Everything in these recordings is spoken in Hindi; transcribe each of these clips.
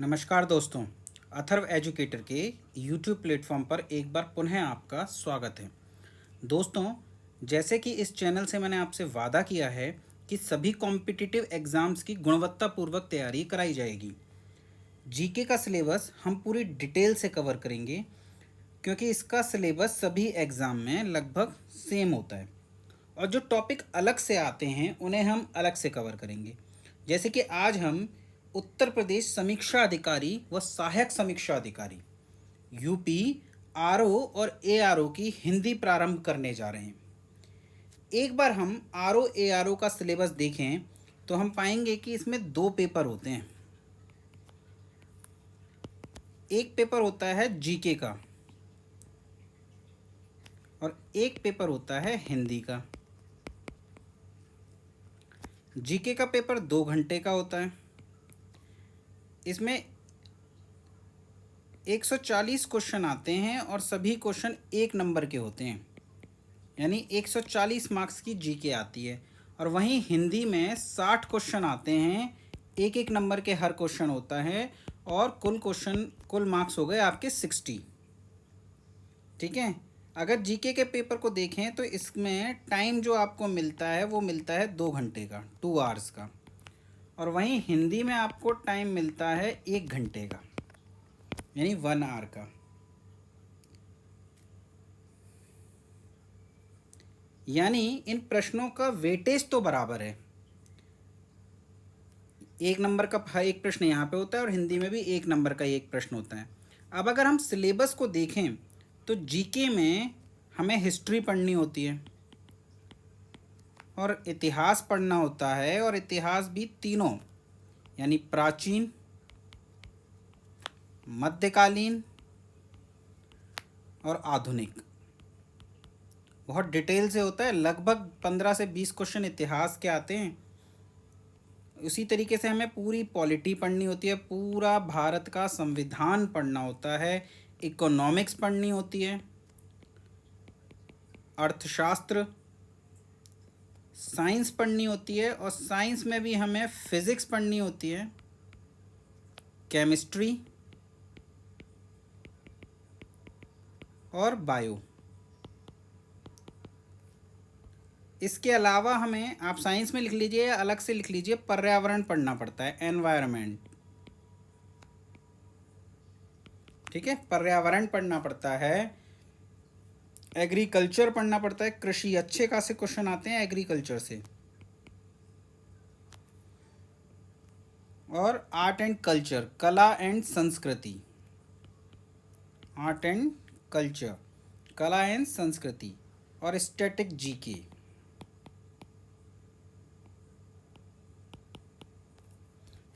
नमस्कार दोस्तों। अथर्व एजुकेटर के यूट्यूब प्लेटफॉर्म पर एक बार पुनः आपका स्वागत है। दोस्तों, जैसे कि इस चैनल से मैंने आपसे वादा किया है कि सभी कॉम्पिटिटिव एग्ज़ाम्स की गुणवत्तापूर्वक तैयारी कराई जाएगी। जीके का सिलेबस हम पूरी डिटेल से कवर करेंगे क्योंकि इसका सिलेबस सभी एग्ज़ाम में लगभग सेम होता है और जो टॉपिक अलग से आते हैं उन्हें हम अलग से कवर करेंगे। जैसे कि आज हम उत्तर प्रदेश समीक्षा अधिकारी व सहायक समीक्षा अधिकारी यूपी आरओ और एआरओ की हिंदी प्रारंभ करने जा रहे हैं। एक बार हम आरओ एआरओ का सिलेबस देखें तो हम पाएंगे कि इसमें दो पेपर होते हैं। एक पेपर होता है जीके का और एक पेपर होता है हिंदी का। जीके का पेपर 2 घंटे का होता है। इसमें 140 क्वेश्चन आते हैं और सभी क्वेश्चन 1 नंबर के होते हैं, यानी 140 मार्क्स की जीके आती है। और वहीं हिंदी में 60 क्वेश्चन आते हैं, 1 नंबर के हर क्वेश्चन होता है और कुल मार्क्स हो गए आपके 60। ठीक है। अगर जीके के पेपर को देखें तो इसमें टाइम जो आपको मिलता है वो मिलता है 2 घंटे का, 2 आवर्स का। और वहीं हिंदी में आपको टाइम मिलता है 1 घंटे का, यानी 1 आवर का। यानी इन प्रश्नों का वेटेज तो बराबर है। 1 नंबर का एक प्रश्न यहाँ पे होता है और हिंदी में भी 1 नंबर का एक प्रश्न होता है। अब अगर हम सिलेबस को देखें तो जीके में हमें हिस्ट्री पढ़नी होती है और इतिहास पढ़ना होता है, और इतिहास भी तीनों, यानी प्राचीन, मध्यकालीन और आधुनिक। बहुत डिटेल से होता है, लगभग 15 से 20 क्वेश्चन इतिहास के आते हैं। उसी तरीके से हमें पूरी पॉलिटी पढ़नी होती है, पूरा भारत का संविधान पढ़ना होता है, इकोनॉमिक्स पढ़नी होती है, अर्थशास्त्र, साइंस पढ़नी होती है, और साइंस में भी हमें फिज़िक्स पढ़नी होती है, केमिस्ट्री और बायो। इसके अलावा हमें, आप साइंस में लिख लीजिए या अलग से लिख लीजिए, पर्यावरण पढ़ना पड़ता है, एनवायरनमेंट। ठीक है, पर्यावरण पढ़ना पड़ता है, एग्रीकल्चर पढ़ना पड़ता है, कृषि, अच्छे खासे क्वेश्चन आते हैं एग्रीकल्चर से। और आर्ट एंड कल्चर, कला एंड संस्कृति, आर्ट एंड कल्चर, कला एंड संस्कृति, और स्टैटिक जीके।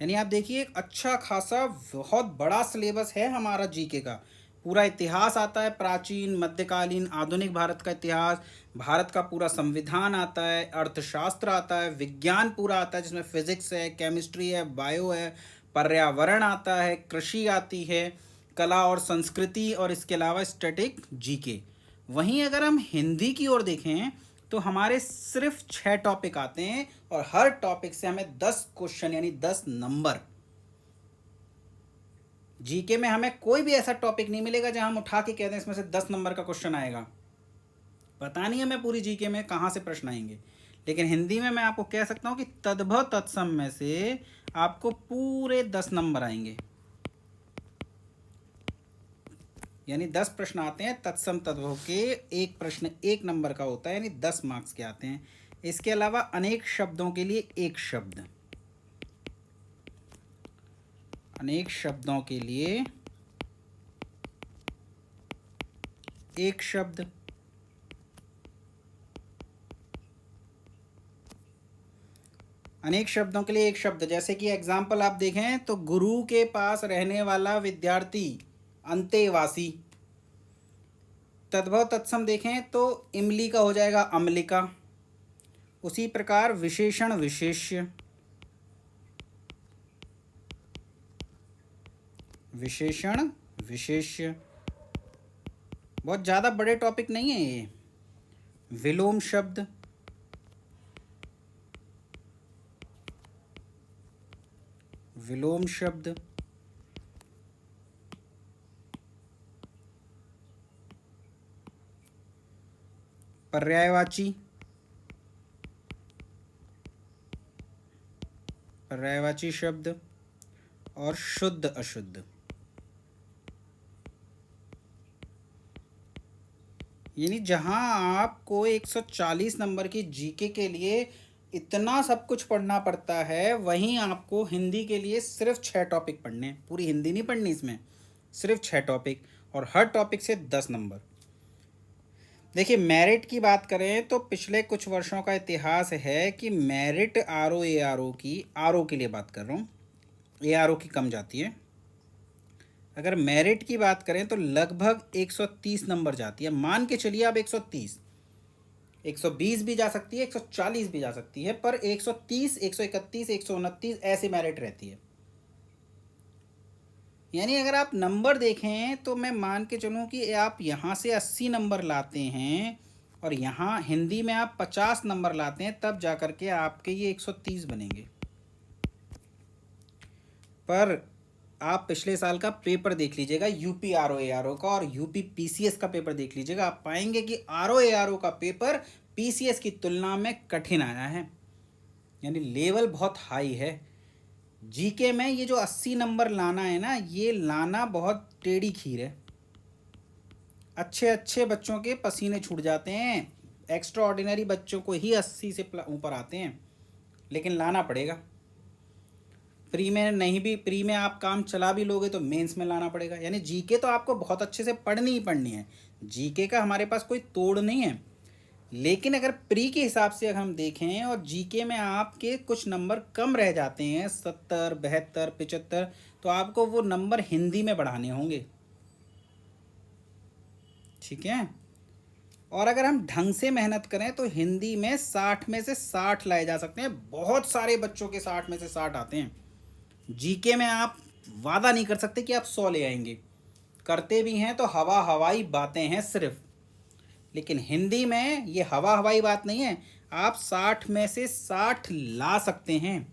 यानी आप देखिए एक अच्छा खासा बहुत बड़ा सिलेबस है हमारा जीके का। पूरा इतिहास आता है, प्राचीन, मध्यकालीन, आधुनिक भारत का इतिहास, भारत का पूरा संविधान आता है, अर्थशास्त्र आता है, विज्ञान पूरा आता है जिसमें फिजिक्स है, केमिस्ट्री है, बायो है, पर्यावरण आता है, कृषि आती है, कला और संस्कृति, और इसके अलावा स्टैटिक जीके। वहीं अगर हम हिंदी की ओर देखें तो हमारे सिर्फ 6 टॉपिक आते हैं और हर टॉपिक से हमें 10 क्वेश्चन, यानी 10 नंबर। जीके में हमें कोई भी ऐसा टॉपिक नहीं मिलेगा जहां हम उठा के कहते हैं इसमें से 10 नंबर का क्वेश्चन आएगा। पता नहीं हमें पूरी जीके में कहां से प्रश्न आएंगे, लेकिन हिंदी में मैं आपको कह सकता हूं कि तद्भव तत्सम में से आपको पूरे 10 नंबर आएंगे। यानी 10 प्रश्न आते हैं तत्सम तद्भव के, एक प्रश्न 1 नंबर का होता है, यानी 10 मार्क्स के आते हैं। इसके अलावा अनेक शब्दों के लिए एक शब्द, अनेक शब्दों के लिए एक शब्द, अनेक शब्दों के लिए एक शब्द। जैसे कि एग्जाम्पल आप देखें तो गुरु के पास रहने वाला विद्यार्थी, अंतेवासी। तद्भव तत्सम देखें तो इमली का हो जाएगा अम्लिका। उसी प्रकार विशेषण विशेष्य, विशेषण विशेष्य, बहुत ज़्यादा बड़े टॉपिक नहीं है ये। विलोम शब्द, विलोम शब्द, पर्यायवाची, पर्यायवाची शब्द और शुद्ध अशुद्ध। यानी जहां आपको 140 नंबर की जीके के लिए इतना सब कुछ पढ़ना पड़ता है, वहीं आपको हिंदी के लिए सिर्फ 6 टॉपिक पढ़ने हैं। पूरी हिंदी नहीं पढ़नी इसमें, सिर्फ 6 टॉपिक, और हर टॉपिक से 10 नंबर। देखिए, मेरिट की बात करें तो पिछले कुछ वर्षों का इतिहास है कि मेरिट आरओ एआरओ की, आरओ के लिए बात कर रहा हूँ, एआरओ की कम जाती है। अगर मेरिट की बात करें तो लगभग 130 नंबर जाती है। मान के चलिए आप 130, 120 भी जा सकती है, 140 भी जा सकती है, पर 130, 131, 129 ऐसी मेरिट रहती है। यानी अगर आप नंबर देखें तो मैं मान के चलूँ कि आप यहाँ से 80 नंबर लाते हैं और यहाँ हिंदी में आप 50 नंबर लाते हैं, तब जा कर के आपके ये 130 बनेंगे। पर आप पिछले साल का पेपर देख लीजिएगा यूपी आरओ एआरओ का और यूपी पीसीएस का पेपर देख लीजिएगा, आप पाएंगे कि आरओ एआरओ का पेपर पीसीएस की तुलना में कठिन आया है। यानी लेवल बहुत हाई है। जीके में ये जो 80 नंबर लाना है ना, ये लाना बहुत टेढ़ी खीर है। अच्छे अच्छे बच्चों के पसीने छूट जाते हैं, एक्स्ट्रा ऑर्डिनरी बच्चों को ही 80 से ऊपर आते हैं, लेकिन लाना पड़ेगा। प्री में नहीं भी, प्री में आप काम चला भी लोगे तो मेंस में लाना पड़ेगा। यानी जीके तो आपको बहुत अच्छे से पढ़नी ही पढ़नी है, जीके का हमारे पास कोई तोड़ नहीं है। लेकिन अगर प्री के हिसाब से अगर हम देखें और जीके में आपके कुछ नंबर कम रह जाते हैं, 70, 72, 75, तो आपको वो नंबर हिंदी में बढ़ाने होंगे। ठीक है। और अगर हम ढंग से मेहनत करें तो हिंदी में 60 में से 60 लाए जा सकते हैं। बहुत सारे बच्चों के 60 में से 60 आते हैं। जीके में आप वादा नहीं कर सकते कि आप 100 ले आएंगे, करते भी हैं तो हवा हवाई बातें हैं सिर्फ। लेकिन हिंदी में ये हवा हवाई बात नहीं है, आप 60 में से 60 ला सकते हैं।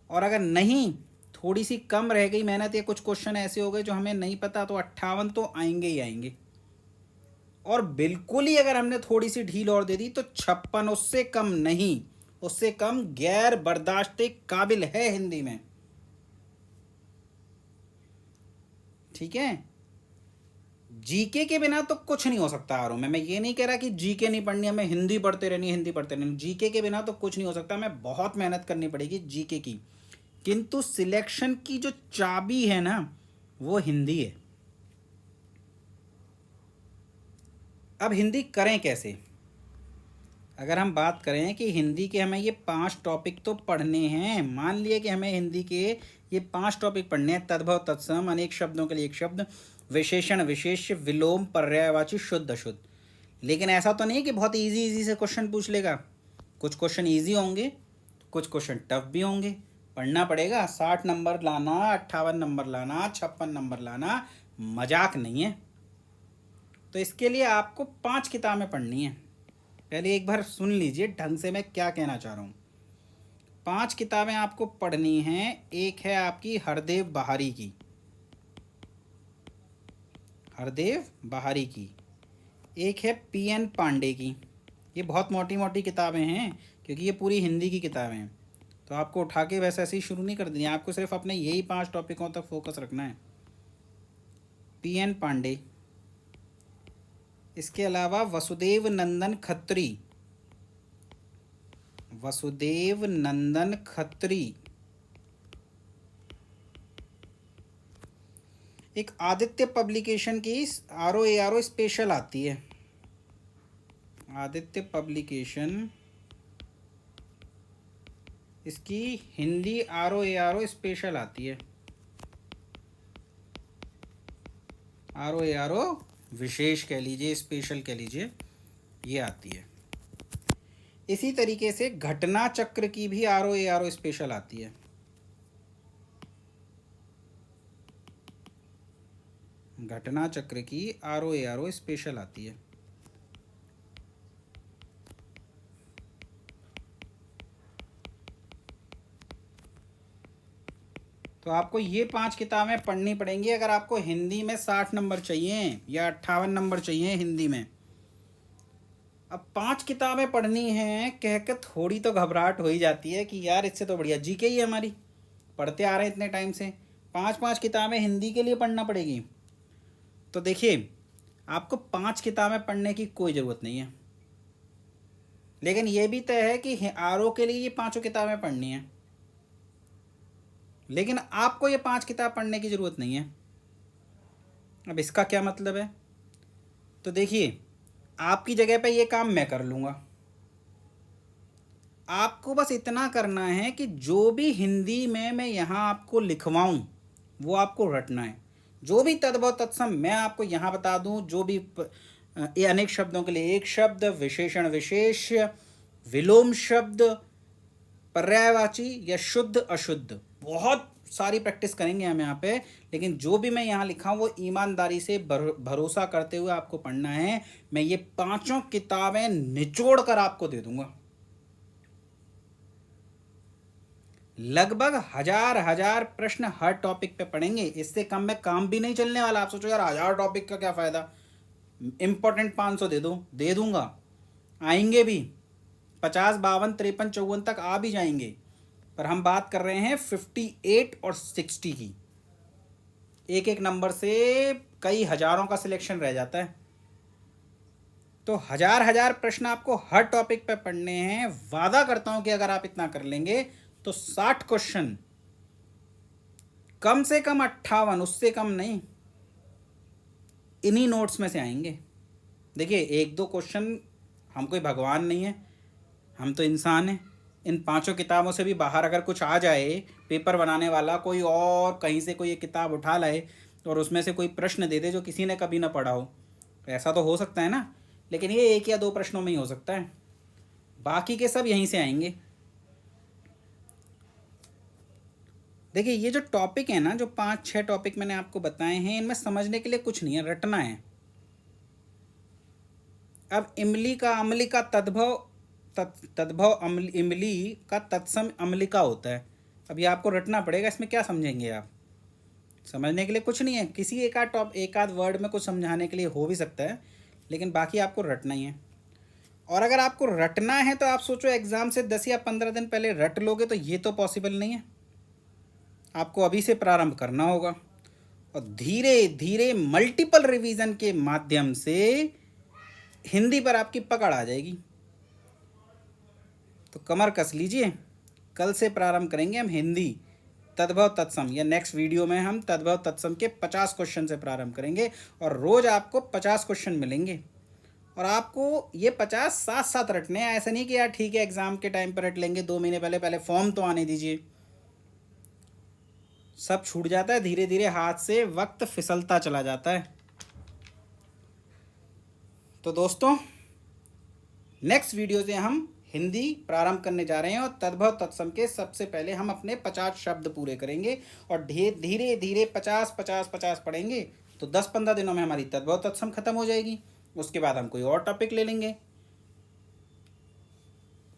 और अगर नहीं, थोड़ी सी कम रह गई मेहनत या कुछ क्वेश्चन ऐसे हो गए जो हमें नहीं पता, तो 58 तो आएंगे ही आएंगे। और बिल्कुल ही अगर हमने थोड़ी सी ढील और दे दी तो 56, उससे कम नहीं, उससे कम गैर बर्दाश्त काबिल है हिंदी में। ठीक है। जीके के बिना तो कुछ नहीं हो सकता आरओ में। मैं ये नहीं कह रहा कि जीके नहीं पढ़नी, हमें हिंदी पढ़ते रहनी, हिंदी पढ़ते रहनी। जीके के बिना तो कुछ नहीं हो सकता, हमें बहुत मेहनत करनी पड़ेगी जीके की। किंतु सिलेक्शन की जो चाबी है ना, वो हिंदी है। अब हिंदी करें कैसे? अगर हम बात करें कि हिंदी के हमें ये 5 टॉपिक तो पढ़ने हैं, मान लिए कि हमें हिंदी के ये 5 टॉपिक पढ़ने हैं, तद्भव, तत्सम, अनेक शब्दों के लिए एक शब्द, विशेषण, विशेष्य, विलोम, पर्यायवाची, शुद्ध अशुद्ध। लेकिन ऐसा तो नहीं कि बहुत इजी से क्वेश्चन पूछ लेगा। कुछ क्वेश्चन इजी होंगे, कुछ क्वेश्चन टफ भी होंगे। पढ़ना पड़ेगा। 60 नंबर लाना, 58 नंबर लाना, 56 नंबर लाना मजाक नहीं है। तो इसके लिए आपको 5 किताबें पढ़नी है। पहले एक बार सुन लीजिए ढंग से मैं क्या कहना चाह रहा हूँ। 5 किताबें आपको पढ़नी हैं। एक है आपकी हरदेव बहारी की, हरदेव बहारी की। एक है पीएन पांडे की। ये बहुत मोटी मोटी किताबें हैं क्योंकि ये पूरी हिंदी की किताबें हैं, तो आपको उठा के वैसे ऐसे ही शुरू नहीं कर देनी है, आपको सिर्फ अपने यही 5 टॉपिकों तक फोकस रखना है। पीएन पांडे। इसके अलावा वसुदेव नंदन खत्री, वसुदेव नंदन खत्री। एक आदित्य पब्लिकेशन की आरओ एआरओ स्पेशल आती है, आदित्य पब्लिकेशन, इसकी हिंदी आरओ एआरओ स्पेशल आती है, आरओ एआरओ विशेष कह लीजिए, स्पेशल कह लीजिए, ये आती है। इसी तरीके से घटना चक्र की भी आरओ एआरओ स्पेशल आती है। घटना चक्र की आरओ एआरओ स्पेशल आती है। तो आपको ये 5 किताबें पढ़नी पड़ेंगी अगर आपको हिंदी में 60 नंबर चाहिए या 58 नंबर चाहिए हिंदी में। अब 5 किताबें पढ़नी हैं कह के थोड़ी तो घबराहट हो ही जाती है कि यार इससे तो बढ़िया जीके ही है हमारी, पढ़ते आ रहे हैं इतने टाइम से। 5 किताबें हिंदी के लिए पढ़ना पड़ेगी। तो देखिए, आपको 5 किताबें पढ़ने की कोई ज़रूरत नहीं है, लेकिन ये भी तय है कि आरओ के लिए ये 5 किताबें पढ़नी है। लेकिन आपको ये 5 किताब पढ़ने की ज़रूरत नहीं है। अब इसका क्या मतलब है? तो देखिए, आपकी जगह पे ये काम मैं कर लूँगा। आपको बस इतना करना है कि जो भी हिंदी में मैं यहाँ आपको लिखवाऊँ वो आपको रटना है। जो भी तद्भव तत्सम मैं आपको यहाँ बता दूँ, जो भी ये अनेक शब्दों के लिए एक शब्द, विशेषण विशेष, विलोम शब्द, पर्यायवाची या शुद्ध अशुद्ध, बहुत सारी प्रैक्टिस करेंगे हम यहाँ पे। लेकिन जो भी मैं यहाँ लिखा हूँ वो ईमानदारी से भरोसा करते हुए आपको पढ़ना है। मैं ये 5 किताबें निचोड़ कर आपको दे दूंगा। लगभग हजार प्रश्न हर टॉपिक पे पढ़ेंगे, इससे कम में काम भी नहीं चलने वाला। आप सोचो यार 1000 टॉपिक का क्या फ़ायदा, इम्पोर्टेंट 500 दे दो, दे दूंगा। आएंगे भी 50, 52, 53, 54 तक आ भी जाएंगे। पर हम बात कर रहे हैं 58 और 60 की। एक एक नंबर से कई हजारों का सिलेक्शन रह जाता है। तो हजार प्रश्न आपको हर टॉपिक पे पढ़ने हैं। वादा करता हूं कि अगर आप इतना कर लेंगे तो 60 क्वेश्चन, कम से कम 58, उससे कम नहीं, इन्हीं नोट्स में से आएंगे। देखिए, 1-2 क्वेश्चन, हम कोई भगवान नहीं है, हम तो इंसान हैं। इन 5 किताबों से भी बाहर अगर कुछ आ जाए, पेपर बनाने वाला कोई और कहीं से कोई एक किताब उठा लाए और उसमें से कोई प्रश्न दे दे जो किसी ने कभी ना पढ़ा हो, ऐसा तो हो सकता है ना। लेकिन ये 1 या 2 प्रश्नों में ही हो सकता है, बाकी के सब यहीं से आएंगे। देखिए, ये जो टॉपिक है ना, जो 5-6 टॉपिक मैंने आपको बताए हैं, इनमें समझने के लिए कुछ नहीं है, रटना है। अब इमली का अमली का तद्भव इमली का तत्सम अम्लिका होता है। अब ये आपको रटना पड़ेगा, इसमें क्या समझेंगे आप? समझने के लिए कुछ नहीं है, किसी एक आध वर्ड में कुछ समझाने के लिए हो भी सकता है, लेकिन बाकी आपको रटना ही है। और अगर आपको रटना है तो आप सोचो एग्ज़ाम से 10 या 15 दिन पहले रट लोगे, तो ये तो पॉसिबल नहीं है। आपको अभी से प्रारंभ करना होगा और धीरे धीरे मल्टीपल रिवीजन के माध्यम से हिंदी पर आपकी पकड़ आ जाएगी। तो कमर कस लीजिए, कल से प्रारंभ करेंगे हम हिंदी तद्भव तत्सम, या नेक्स्ट वीडियो में हम तद्भव तत्सम के 50 क्वेश्चन से प्रारंभ करेंगे और रोज़ आपको 50 क्वेश्चन मिलेंगे। और आपको ये 50 साथ साथ रटने हैं। ऐसा नहीं कि यार ठीक है एग्ज़ाम के टाइम पर रट लेंगे, 2 महीने पहले फॉर्म तो आने दीजिए। सब छूट जाता है धीरे धीरे हाथ से, वक्त फिसलता चला जाता है। तो दोस्तों, नेक्स्ट वीडियो से हम हिंदी प्रारंभ करने जा रहे हैं और तद्भव तत्सम के सबसे पहले हम अपने 50 शब्द पूरे करेंगे और धीरे धीरे 50 पढ़ेंगे। तो 10-15 दिनों में हमारी तद्भव तत्सम खत्म हो जाएगी। उसके बाद हम कोई और टॉपिक ले लेंगे।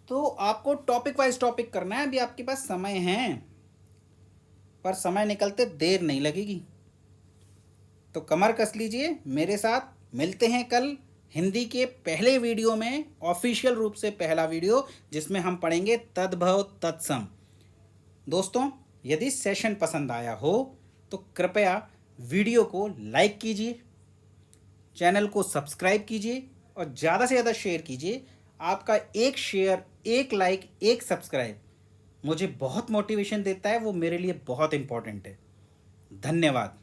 तो आपको टॉपिक वाइज टॉपिक करना है। अभी आपके पास समय है, पर समय निकलते देर नहीं लगेगी। तो कमर कस लीजिए, मेरे साथ मिलते हैं कल हिंदी के पहले वीडियो में, ऑफिशियल रूप से पहला वीडियो, जिसमें हम पढ़ेंगे तद्भव तत्सम। दोस्तों, यदि सेशन पसंद आया हो तो कृपया वीडियो को लाइक कीजिए, चैनल को सब्सक्राइब कीजिए और ज़्यादा से ज़्यादा शेयर कीजिए। आपका एक शेयर, एक लाइक, एक सब्सक्राइब मुझे बहुत मोटिवेशन देता है, वो मेरे लिए बहुत इम्पोर्टेंट है। धन्यवाद।